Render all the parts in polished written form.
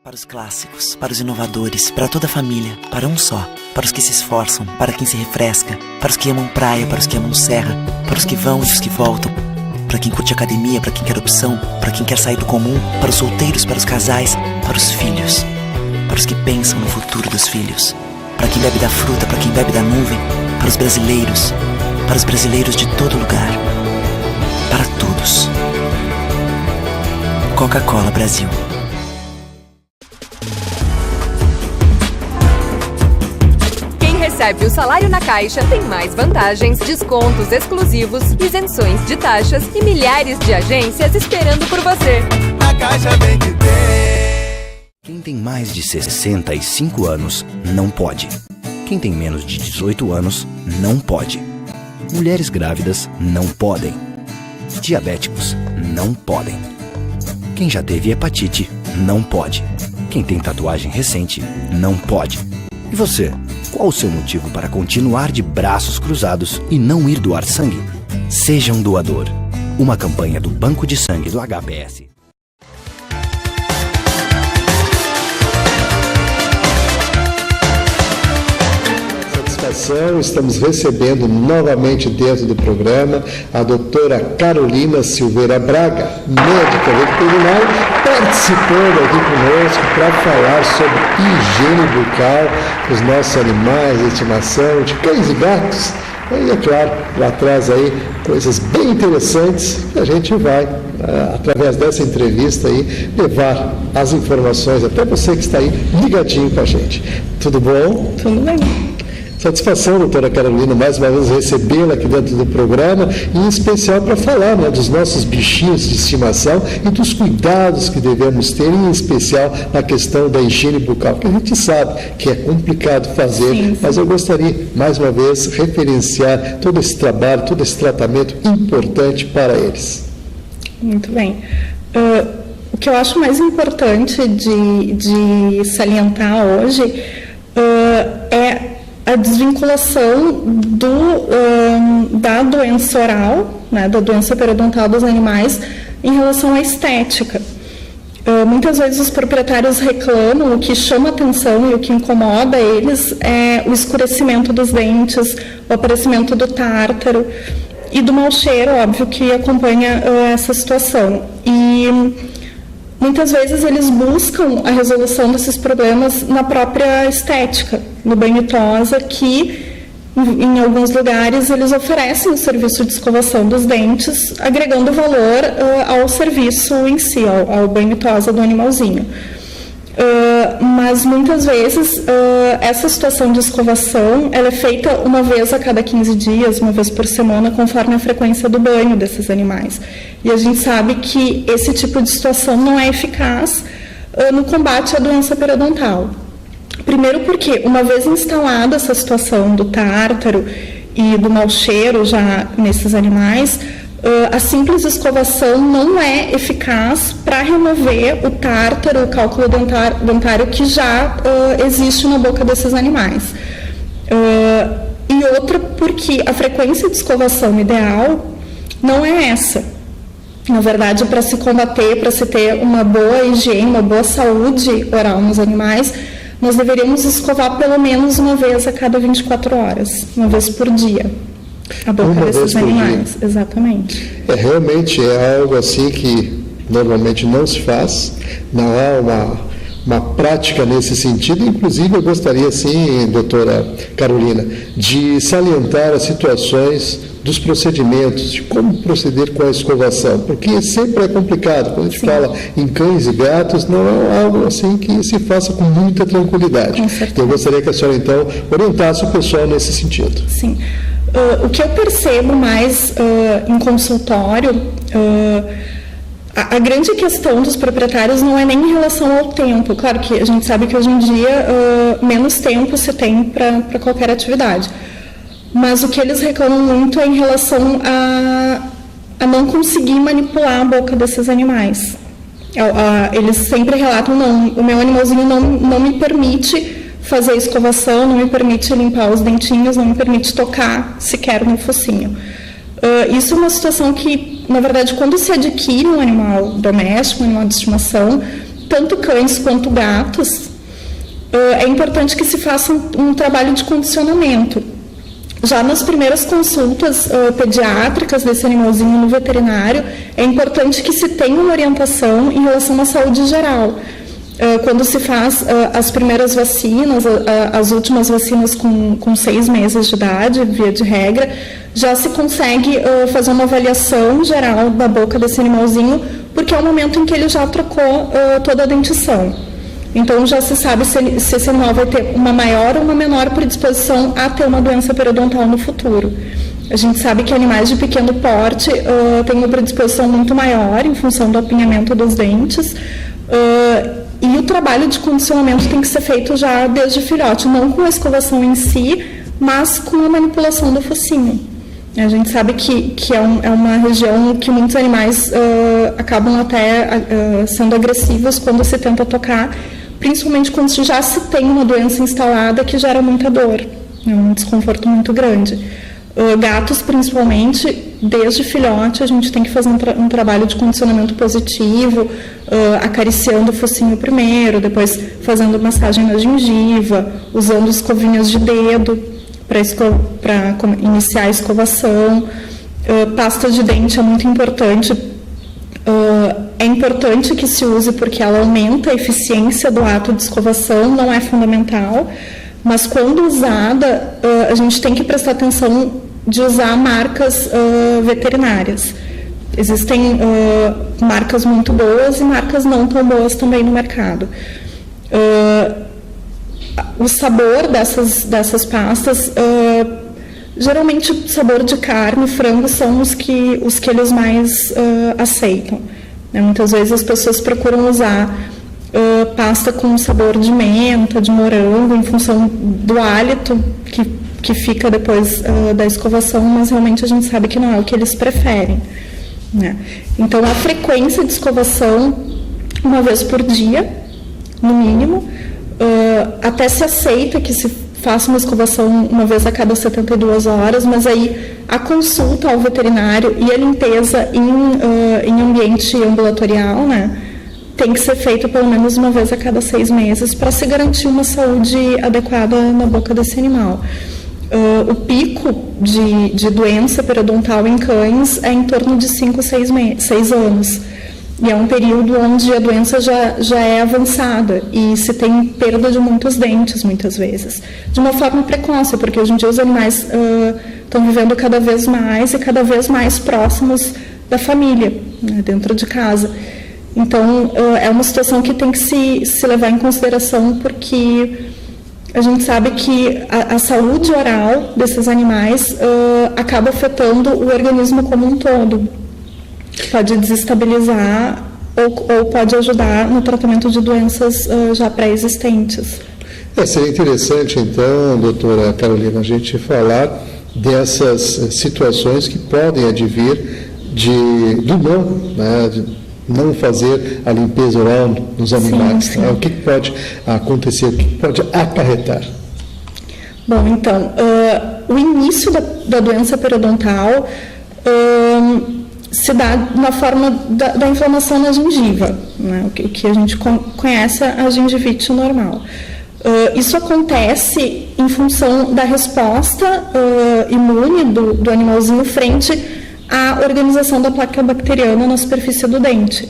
Para os clássicos, para os inovadores, para toda a família, para um só. Para os que se esforçam, para quem se refresca, para os que amam praia, para os que amam serra, para os que vão e os que voltam, para quem curte academia, para quem quer opção, para quem quer sair do comum, para os solteiros, para os casais, para os filhos, para os que pensam no futuro dos filhos, para quem bebe da fruta, para quem bebe da nuvem, para os brasileiros de todo lugar, para todos. Coca-Cola Brasil. Recebe o salário na Caixa tem mais vantagens, descontos exclusivos, isenções de taxas e milhares de agências esperando por você. A Caixa vem que tem. Quem tem mais de 65 anos não pode. Quem tem menos de 18 anos não pode. Mulheres grávidas não podem. Diabéticos não podem. Quem já teve hepatite não pode. Quem tem tatuagem recente não pode. E você? Qual o seu motivo para continuar de braços cruzados e não ir doar sangue? Seja um doador. Uma campanha do Banco de Sangue do HPS. Estamos recebendo novamente dentro do programa a doutora Carolina Silveira Braga, médica veterinária, participando aqui conosco para falar sobre higiene bucal dos nossos animais de estimação, de cães e gatos. E é claro, ela traz aí coisas bem interessantes que a gente vai, através dessa entrevista aí, levar as informações até você que está aí ligadinho com a gente. Tudo bom? Tudo bem. Satisfação, doutora Carolina, mais uma vez recebê-la aqui dentro do programa, e em especial para falar, né, dos nossos bichinhos de estimação e dos cuidados que devemos ter, em especial na questão da higiene bucal, que a gente sabe que é complicado fazer, sim. Mas eu gostaria, mais uma vez, referenciar todo esse trabalho, todo esse tratamento importante para eles. Muito bem. O que eu acho mais importante de salientar hoje é a desvinculação da doença oral, né, da doença periodontal dos animais, em relação à estética. Muitas vezes os proprietários reclamam, o que chama atenção e o que incomoda eles é o escurecimento dos dentes, o aparecimento do tártaro e do mau cheiro, óbvio, que acompanha essa situação. E muitas vezes eles buscam a resolução desses problemas na própria estética, no banho tosa, que em alguns lugares eles oferecem o serviço de escovação dos dentes, agregando valor ao serviço em si, ao banho tosa do animalzinho. Mas muitas vezes essa situação de escovação ela é feita uma vez a cada 15 dias, uma vez por semana, conforme a frequência do banho desses animais. E a gente sabe que esse tipo de situação não é eficaz no combate à doença periodontal. Primeiro porque, uma vez instalada essa situação do tártaro e do mau cheiro já nesses animais, a simples escovação não é eficaz para remover o tártaro, o cálculo dentário que já existe na boca desses animais. E outra porque a frequência de escovação ideal não é essa. Na verdade, para se combater, para se ter uma boa higiene, uma boa saúde oral nos animais, nós deveríamos escovar pelo menos uma vez a cada 24 horas, uma vez por dia. A boca desses animais, exatamente. Realmente é algo assim que normalmente não se faz, não há uma prática nesse sentido. Inclusive eu gostaria, sim, doutora Carolina, de salientar as situações dos procedimentos, de como proceder com a escovação, porque sempre é complicado. Quando a gente fala em cães e gatos, não é algo assim que se faça com muita tranquilidade. Eu gostaria que a senhora, então, orientasse o pessoal nesse sentido. Sim. O que eu percebo mais em consultório, a grande questão dos proprietários não é nem em relação ao tempo. Claro que a gente sabe que hoje em dia menos tempo se tem para qualquer atividade. Mas o que eles reclamam muito é em relação a não conseguir manipular a boca desses animais. Eles sempre relatam, não, o meu animalzinho não me permite fazer a escovação, não me permite limpar os dentinhos, não me permite tocar sequer no focinho. Isso é uma situação que, na verdade, quando se adquire um animal doméstico, um animal de estimação, tanto cães quanto gatos, é importante que se faça um trabalho de condicionamento. Já nas primeiras consultas pediátricas desse animalzinho no veterinário, é importante que se tenha uma orientação em relação à saúde geral. Quando se faz as primeiras vacinas, as últimas vacinas com 6 meses de idade, via de regra, já se consegue fazer uma avaliação geral da boca desse animalzinho, porque é o momento em que ele já trocou toda a dentição. Então, já se sabe se esse animal vai ter uma maior ou uma menor predisposição a ter uma doença periodontal no futuro. A gente sabe que animais de pequeno porte têm uma predisposição muito maior em função do apinhamento dos dentes, e o trabalho de condicionamento tem que ser feito já desde filhote, não com a escovação em si, mas com a manipulação do focinho. A gente sabe que é uma região que muitos animais acabam até sendo agressivos quando se tenta tocar, principalmente quando já se tem uma doença instalada que gera muita dor, um desconforto muito grande. Gatos, principalmente, desde filhote, a gente tem que fazer um trabalho de condicionamento positivo, acariciando o focinho primeiro, depois fazendo massagem na gengiva, usando escovinhas de dedo para iniciar a escovação. Pasta de dente é muito importante. É importante que se use porque ela aumenta a eficiência do ato de escovação, não é fundamental, mas quando usada, a gente tem que prestar atenção de usar marcas veterinárias. Existem marcas muito boas e marcas não tão boas também no mercado. O sabor dessas pastas, geralmente sabor de carne, frango, são os que eles mais aceitam. Muitas vezes as pessoas procuram usar pasta com sabor de menta, de morango, em função do hálito que fica depois da escovação, mas realmente a gente sabe que não é o que eles preferem, né? Então, a frequência de escovação, uma vez por dia, no mínimo, até se aceita que se faça uma escovação uma vez a cada 72 horas, mas aí a consulta ao veterinário e a limpeza em ambiente ambulatorial, né, tem que ser feita pelo menos uma vez a cada 6 meses para se garantir uma saúde adequada na boca desse animal. O pico de doença periodontal em cães é em torno de 5 a 6 anos. E é um período onde a doença já é avançada e se tem perda de muitos dentes, muitas vezes. De uma forma precoce, porque hoje em dia os animais estão vivendo cada vez mais e cada vez mais próximos da família, né, dentro de casa. Então, é uma situação que tem que se levar em consideração, porque a gente sabe que a saúde oral desses animais acaba afetando o organismo como um todo. Pode desestabilizar ou pode ajudar no tratamento de doenças já pré-existentes. Seria interessante, então, doutora Carolina, a gente falar dessas situações que podem advir de não fazer a limpeza oral nos animais. Sim, sim. Tá? O que pode acontecer, o que pode acarretar? Bom, então, o início da doença periodontal se dá na forma da inflamação na gengiva, né? O que a gente conhece a gengivite normal. Isso acontece em função da resposta imune do animalzinho frente à organização da placa bacteriana na superfície do dente.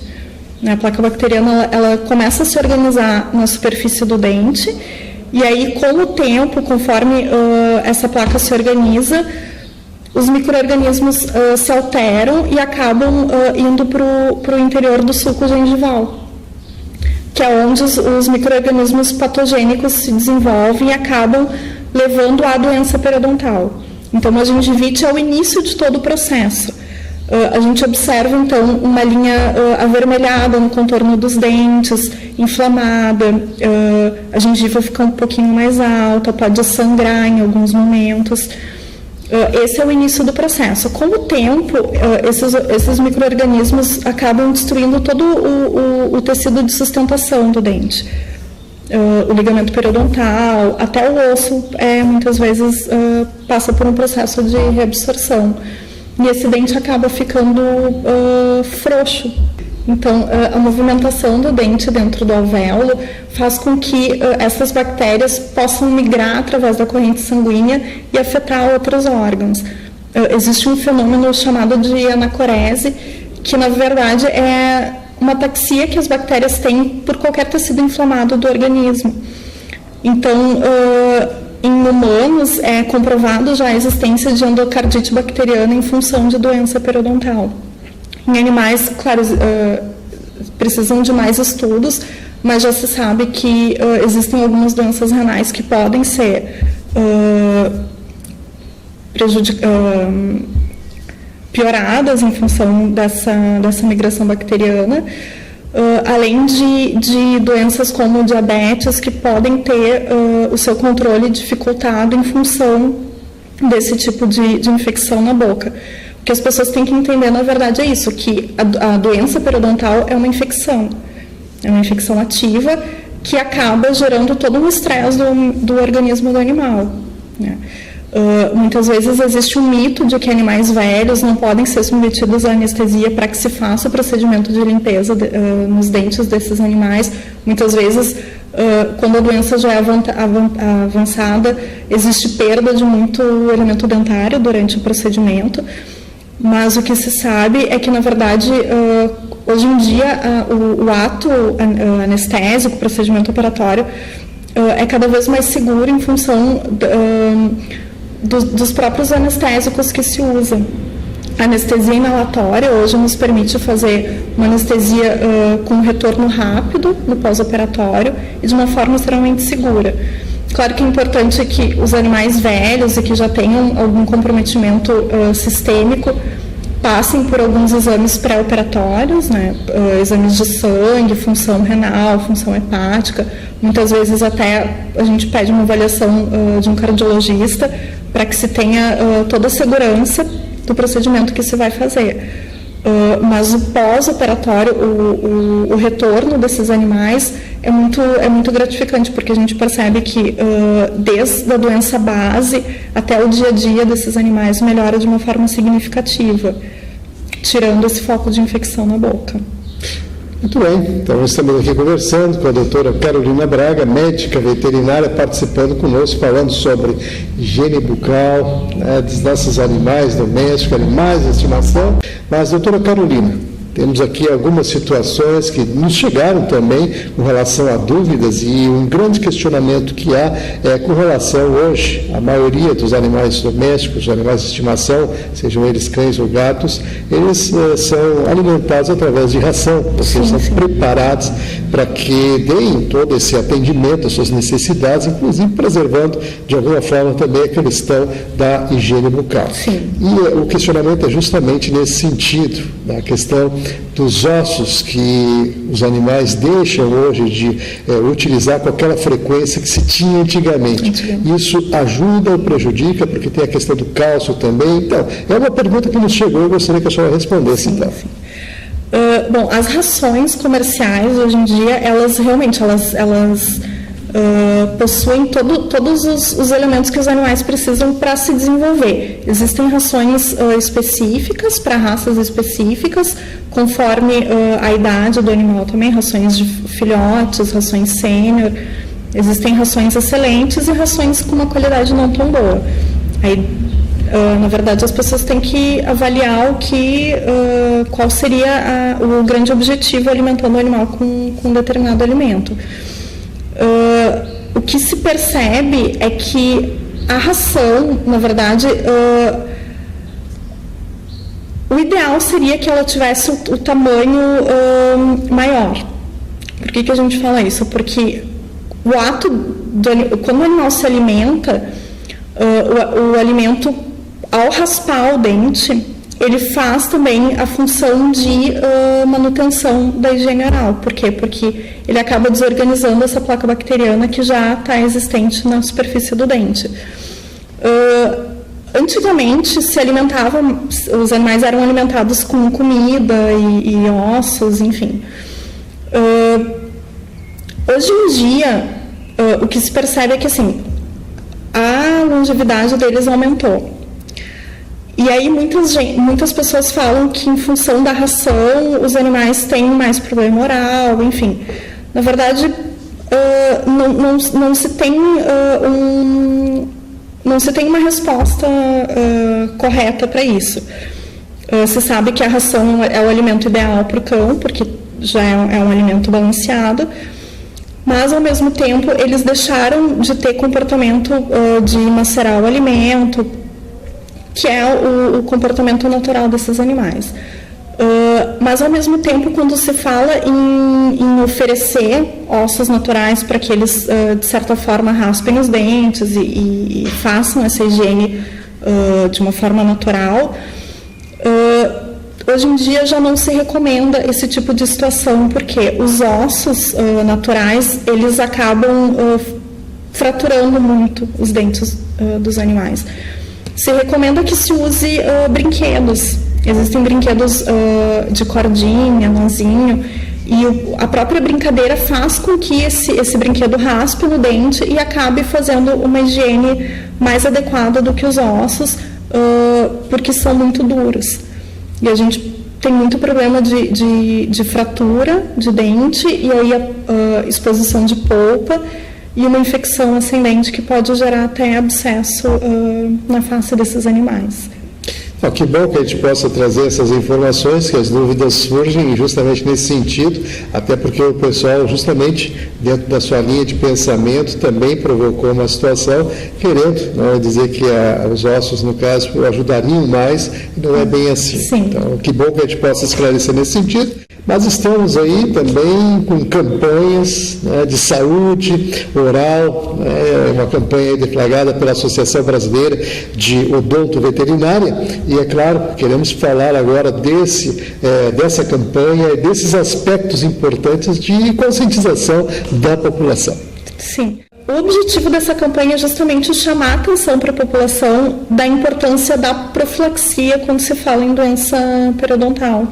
A placa bacteriana ela começa a se organizar na superfície do dente, e aí, com o tempo, conforme essa placa se organiza, os micro-organismos se alteram e acabam indo para o interior do sulco gengival, que é onde os micro-organismos patogênicos se desenvolvem e acabam levando à doença periodontal. Então, a gengivite é o início de todo o processo. A gente observa, então, uma linha avermelhada no contorno dos dentes, inflamada, a gengiva fica um pouquinho mais alta, pode sangrar em alguns momentos. Esse é o início do processo. Com o tempo, esses micro-organismos acabam destruindo todo o tecido de sustentação do dente. O ligamento periodontal, até o osso, muitas vezes passa por um processo de reabsorção. E esse dente acaba ficando frouxo. Então, a movimentação do dente dentro do alvéolo faz com que essas bactérias possam migrar através da corrente sanguínea e afetar outros órgãos. Existe um fenômeno chamado de anacorese, que na verdade é uma ataxia que as bactérias têm por qualquer tecido inflamado do organismo. Então, em humanos é comprovado já a existência de endocardite bacteriana em função de doença periodontal. Em animais, claro, precisam de mais estudos, mas já se sabe que existem algumas doenças renais que podem ser pioradas em função dessa migração bacteriana, além de doenças como diabetes, que podem ter o seu controle dificultado em função desse tipo de infecção na boca. O que as pessoas têm que entender, na verdade, é isso, que a doença periodontal é uma infecção ativa que acaba gerando todo um estresse do organismo do animal, né? Muitas vezes existe um mito de que animais velhos não podem ser submetidos à anestesia para que se faça o procedimento de limpeza nos dentes desses animais. Muitas vezes, quando a doença já é avançada, existe perda de muito elemento dentário durante o procedimento, mas o que se sabe é que, na verdade, hoje em dia, o ato anestésico, o procedimento operatório, é cada vez mais seguro em função dos próprios anestésicos que se usam. A anestesia inalatória hoje nos permite fazer uma anestesia com retorno rápido no pós-operatório e de uma forma extremamente segura. Claro que é importante que os animais velhos e que já tenham algum comprometimento sistêmico passem por alguns exames pré-operatórios, né? Exames de sangue, função renal, função hepática. Muitas vezes até a gente pede uma avaliação de um cardiologista para que se tenha toda a segurança do procedimento que se vai fazer. Mas o pós-operatório, o retorno desses animais é muito gratificante, porque a gente percebe que desde a doença base até o dia a dia desses animais melhora de uma forma significativa, tirando esse foco de infecção na boca. Muito bem, então estamos aqui conversando com a doutora Carolina Braga, médica veterinária, participando conosco, falando sobre higiene bucal, né, dos nossos animais domésticos, animais de estimação. Mas, doutora Carolina, temos aqui algumas situações que nos chegaram também com relação a dúvidas, e um grande questionamento que há é com relação hoje, a maioria dos animais domésticos, os animais de estimação, sejam eles cães ou gatos, eles são alimentados através de ração, ou seja, são preparados para que deem todo esse atendimento às suas necessidades, inclusive preservando de alguma forma também a questão da higiene bucal. Sim. E o questionamento é justamente nesse sentido, a questão dos ossos que os animais deixam hoje de utilizar com aquela frequência que se tinha antigamente. Isso ajuda ou prejudica? Porque tem a questão do cálcio também. Então, é uma pergunta que nos chegou, eu gostaria que a senhora respondesse. Então. Bom, as rações comerciais hoje em dia, elas realmente possuem todos os elementos que os animais precisam para se desenvolver. Existem rações específicas para raças específicas, conforme a idade do animal também, rações de filhotes, rações sênior. Existem rações excelentes e rações com uma qualidade não tão boa. Aí, na verdade, as pessoas têm que avaliar qual seria o grande objetivo alimentando o animal com um determinado alimento. O que se percebe é que a ração, na verdade, o ideal seria que ela tivesse o tamanho maior. Por que a gente fala isso? Porque o ato, quando o animal se alimenta, o alimento, ao raspar o dente, ele faz também a função de manutenção da higiene oral. Por quê? Porque ele acaba desorganizando essa placa bacteriana que já está existente na superfície do dente. Antigamente se alimentavam, os animais eram alimentados com comida e ossos, enfim. Hoje em dia, o que se percebe é que assim, a longevidade deles aumentou. E aí muitas pessoas falam que em função da ração os animais têm mais problema oral, enfim. Na verdade, não se tem uma resposta correta para isso. Se sabe que a ração é o alimento ideal para o cão, porque já é um alimento balanceado, mas ao mesmo tempo eles deixaram de ter comportamento de macerar o alimento, que é o comportamento natural desses animais. Mas ao mesmo tempo, quando se fala em oferecer ossos naturais para que eles de certa forma raspem os dentes e façam essa higiene de uma forma natural, hoje em dia já não se recomenda esse tipo de situação, porque os ossos naturais, eles acabam fraturando muito os dentes dos animais. Se recomenda que se use brinquedos. Existem brinquedos de cordinha, nozinho, e a própria brincadeira faz com que esse brinquedo raspe no dente e acabe fazendo uma higiene mais adequada do que os ossos, porque são muito duros. E a gente tem muito problema de fratura de dente, e aí a exposição de polpa e uma infecção ascendente que pode gerar até abscesso na face desses animais. Que bom que a gente possa trazer essas informações, que as dúvidas surgem justamente nesse sentido, até porque o pessoal, justamente dentro da sua linha de pensamento, também provocou uma situação querendo dizer que os ossos, no caso, ajudariam mais, e não é bem assim. Sim. Então, que bom que a gente possa esclarecer nesse sentido. Mas estamos aí também com campanhas de saúde oral, uma campanha deflagrada pela Associação Brasileira de Odonto Veterinária, e é claro, queremos falar agora dessa campanha e desses aspectos importantes de conscientização da população. Sim. O objetivo dessa campanha é justamente chamar a atenção para a população da importância da profilaxia quando se fala em doença periodontal.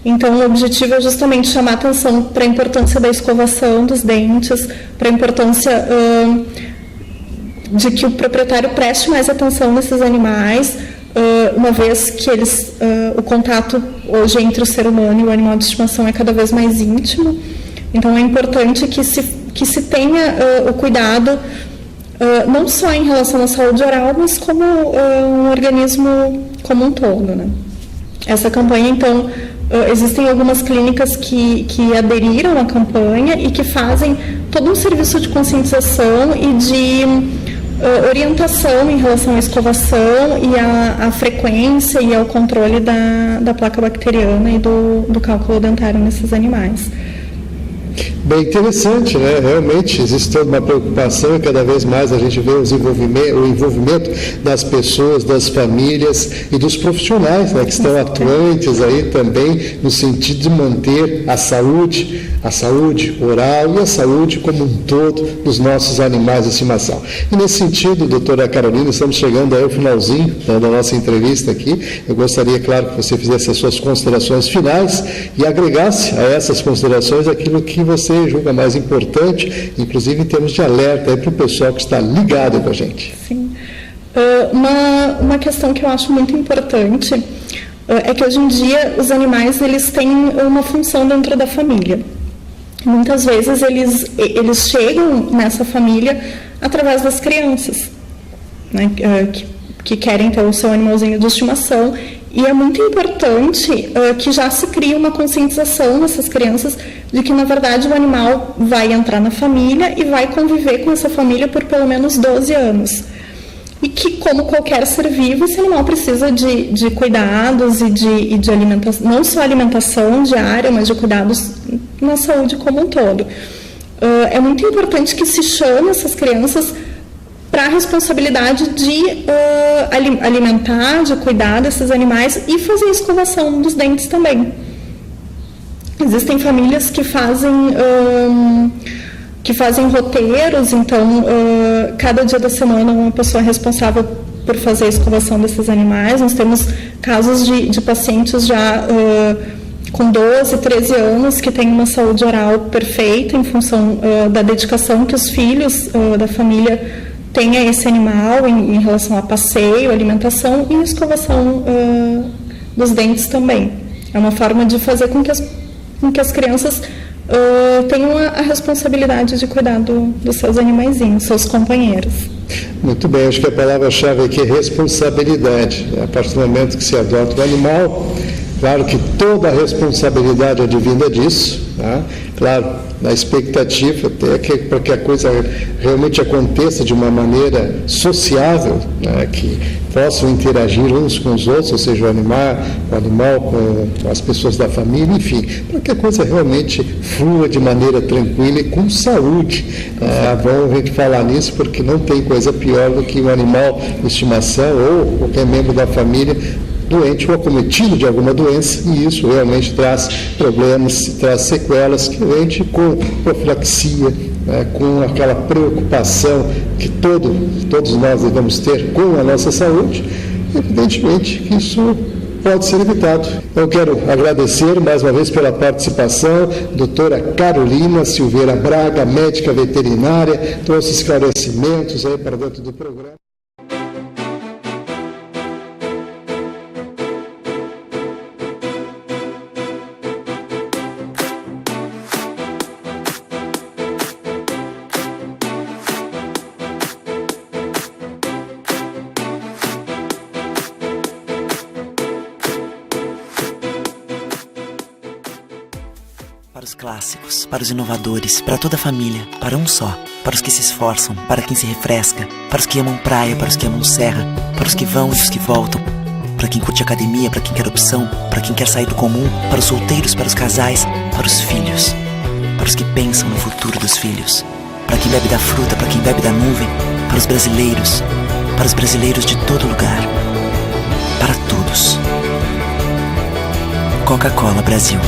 Então, o objetivo é justamente chamar a atenção para a importância da escovação dos dentes, para a importância de que o proprietário preste mais atenção nesses animais, uma vez que o contato hoje entre o ser humano e o animal de estimação é cada vez mais íntimo. Então, é importante que se tenha o cuidado, não só em relação à saúde oral, mas como um organismo como um todo, né? Essa campanha, então, existem algumas clínicas que aderiram à campanha e que fazem todo um serviço de conscientização e de orientação em relação à escovação e à frequência e ao controle da placa bacteriana e do cálculo dentário nesses animais. Bem interessante, né? Realmente existe toda uma preocupação e cada vez mais a gente vê o envolvimento das pessoas, das famílias e dos profissionais, né, que estão atuantes aí também no sentido de manter a saúde oral e a saúde como um todo dos nossos animais de estimação. E nesse sentido, doutora Carolina, estamos chegando aí ao finalzinho da nossa entrevista aqui. Eu gostaria, claro, que você fizesse as suas considerações finais e agregasse a essas considerações aquilo que você julga mais importante, inclusive em termos de alerta para o pessoal que está ligado com a gente. Sim. Uma questão que eu acho muito importante é que hoje em dia os animais eles têm uma função dentro da família. Muitas vezes eles chegam nessa família através das crianças, né, que querem ter o seu animalzinho de estimação, e é muito importante que já se crie uma conscientização nessas crianças de que, na verdade, o animal vai entrar na família e vai conviver com essa família por pelo menos 12 anos. E que, como qualquer ser vivo, esse animal precisa de cuidados e de alimentação, não só alimentação diária, mas de cuidados na saúde como um todo. É muito importante que se chame essas crianças para a responsabilidade de alimentar, de cuidar desses animais e fazer a escovação dos dentes também. Existem famílias que fazem roteiros, então cada dia da semana uma pessoa é responsável por fazer a escovação desses animais. Nós temos casos de pacientes já com 12, 13 anos que têm uma saúde oral perfeita em função da dedicação que os filhos da família tenha esse animal em relação a passeio, alimentação e escovação dos dentes também. É uma forma de fazer com que as crianças tenham a responsabilidade de cuidar dos seus animaizinhos, seus companheiros. Muito bem, acho que a palavra-chave aqui é responsabilidade. A partir do momento que se adota o animal, claro que toda a responsabilidade advinda disso, tá? Claro, na expectativa até para que a coisa realmente aconteça de uma maneira sociável, né? Que possam interagir uns com os outros, ou seja, o animal com as pessoas da família, enfim, para que a coisa realmente flua de maneira tranquila e com saúde. É bom a gente falar nisso, porque não tem coisa pior do que um animal de estimação ou qualquer membro da família doente ou acometido de alguma doença, e isso realmente traz problemas, traz sequelas que a gente, com profilaxia, com aquela preocupação que todos nós devemos ter com a nossa saúde, evidentemente que isso pode ser evitado. Eu quero agradecer mais uma vez pela participação, doutora Carolina Silveira Braga, médica veterinária, trouxe esclarecimentos aí para dentro do programa. Para os clássicos, para os inovadores, para toda a família, para um só. Para os que se esforçam, para quem se refresca, para os que amam praia, para os que amam serra, para os que vão e os que voltam, para quem curte academia, para quem quer opção, para quem quer sair do comum, para os solteiros, para os casais, para os filhos, para os que pensam no futuro dos filhos, para quem bebe da fruta, para quem bebe da nuvem, para os brasileiros de todo lugar, para todos. Coca-Cola Brasil.